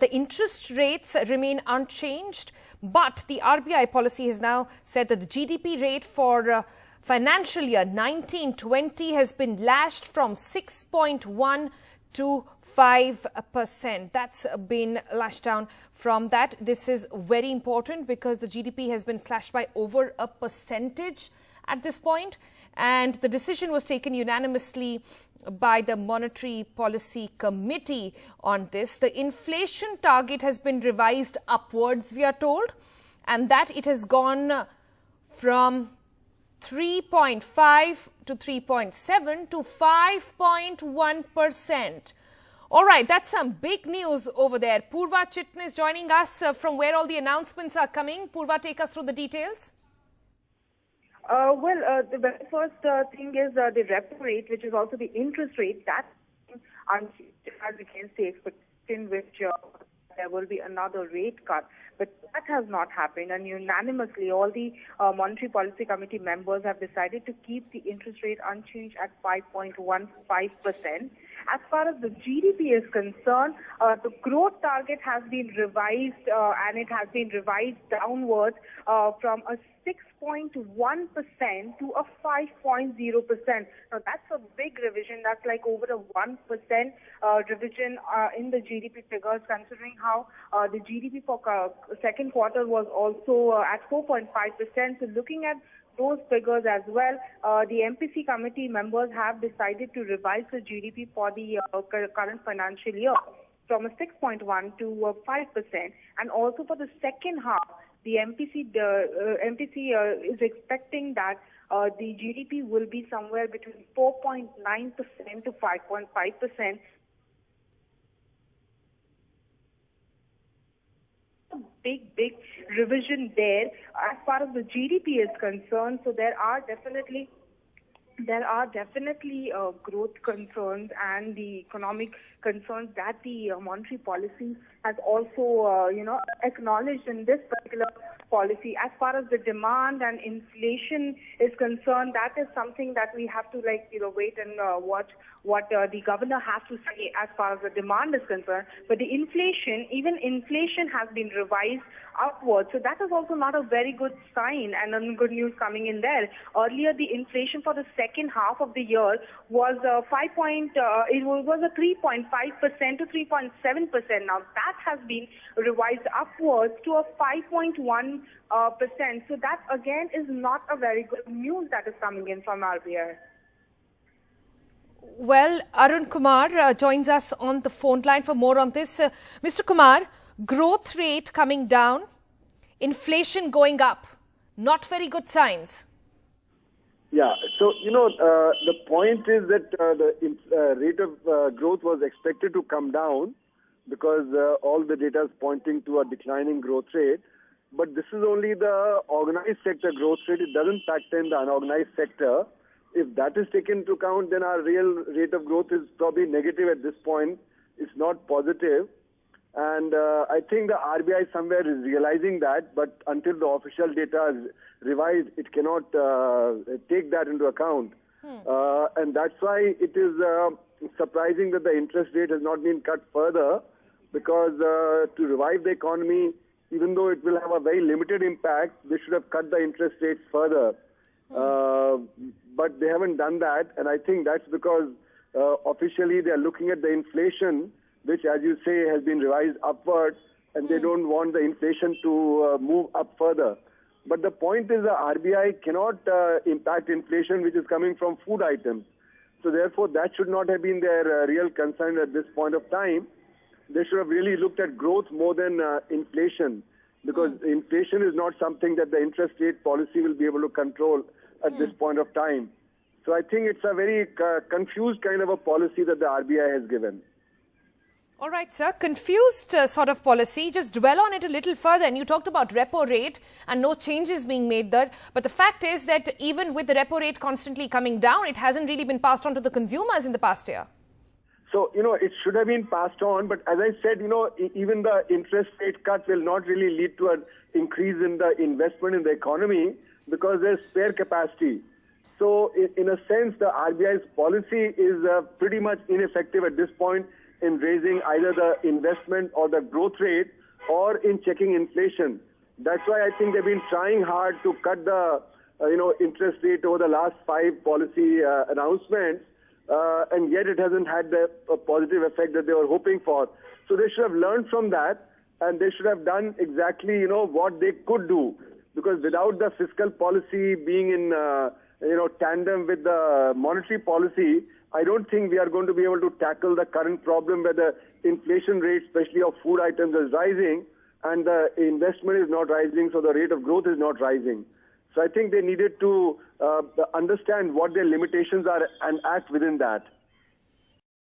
the interest rates remain unchanged, but the RBI policy has now said that the GDP rate for financial year 1920 has been lashed from 6.1 to 5%. That's been lashed down from that. This is very important because the GDP has been slashed by over a percentage at this point, and the decision was taken unanimously by the Monetary Policy Committee on this. The inflation target has been revised upwards, we are told, and that it has gone from 3.5 to 3.7 to 5.1%. All right, that's some big news over there. Purva Chittan is joining us from where all the announcements are coming. Purva, take us through the details. The very first thing is the repo rate, which is also the interest rate. That's as against the expectation, which there will be another rate cut. But that has not happened, and unanimously all the Monetary Policy Committee members have decided to keep the interest rate unchanged at 5.15%. As far as the GDP is concerned, the growth target has been revised and it has been revised downwards from a 6.1% to a 5.0%. Now that's a big revision. That's like over a 1% revision in the GDP figures, considering how the GDP for second quarter was also at 4.5%. So looking at those figures as well, the MPC committee members have decided to revise the GDP for the current financial year from a 6.1 to 5%. And also for the second half, the MPC is expecting that the GDP will be somewhere between 4.9% to 5.5%. Big revision there as far as the GDP is concerned. So there are definitely growth concerns and the economic concerns that the monetary policy has also acknowledged in this particular policy. As far as the demand and inflation is concerned, that is something that we have to wait and watch what the governor has to say as far as the demand is concerned. But the inflation has been revised upwards. So that is also not a very good sign and good news coming in there. Earlier, the inflation for the second half of the year was a 3.5% to 3.7%. Now that has been revised upwards to a 5.1%. So that again is not a very good news that is coming in from RBI. Well, Arun Kumar joins us on the phone line for more on this. Mr. Kumar, growth rate coming down, inflation going up, not very good signs. Yeah, so, the point is that the rate of growth was expected to come down because all the data is pointing to a declining growth rate. But this is only the organized sector growth rate. It doesn't factor in the unorganized sector. If that is taken into account, then our real rate of growth is probably negative at this point. It's not positive. And I think the RBI somewhere is realizing that, but until the official data is revised, it cannot take that into account. And that's why it is surprising that the interest rate has not been cut further, because to revive the economy, even though it will have a very limited impact, they should have cut the interest rates further. But they haven't done that, and I think that's because officially they are looking at the inflation, which, as you say, has been revised upwards, and they don't want the inflation to move up further. But the point is the RBI cannot impact inflation, which is coming from food items. So therefore, that should not have been their real concern at this point of time. They should have really looked at growth more than inflation, because inflation is not something that the interest rate policy will be able to control at this point of time. So I think it's a very confused kind of a policy that the RBI has given. All right, sir. Confused sort of policy. Just dwell on it a little further. And you talked about repo rate and no changes being made there. But the fact is that even with the repo rate constantly coming down, it hasn't really been passed on to the consumers in the past year. So, it should have been passed on. But as I said, even the interest rate cut will not really lead to an increase in the investment in the economy, because there's spare capacity. So in a sense, the RBI's policy is pretty much ineffective at this point. in raising either the investment or the growth rate or in checking inflation. That's why I think they've been trying hard to cut the interest rate over the last 5 policy announcements, and yet it hasn't had the positive effect that they were hoping for. So they should have learned from that, and they should have done exactly what they could do, because without the fiscal policy being in tandem with the monetary policy, I don't think we are going to be able to tackle the current problem where the inflation rate, especially of food items, is rising and the investment is not rising, so the rate of growth is not rising. So I think they needed to understand what their limitations are and act within that.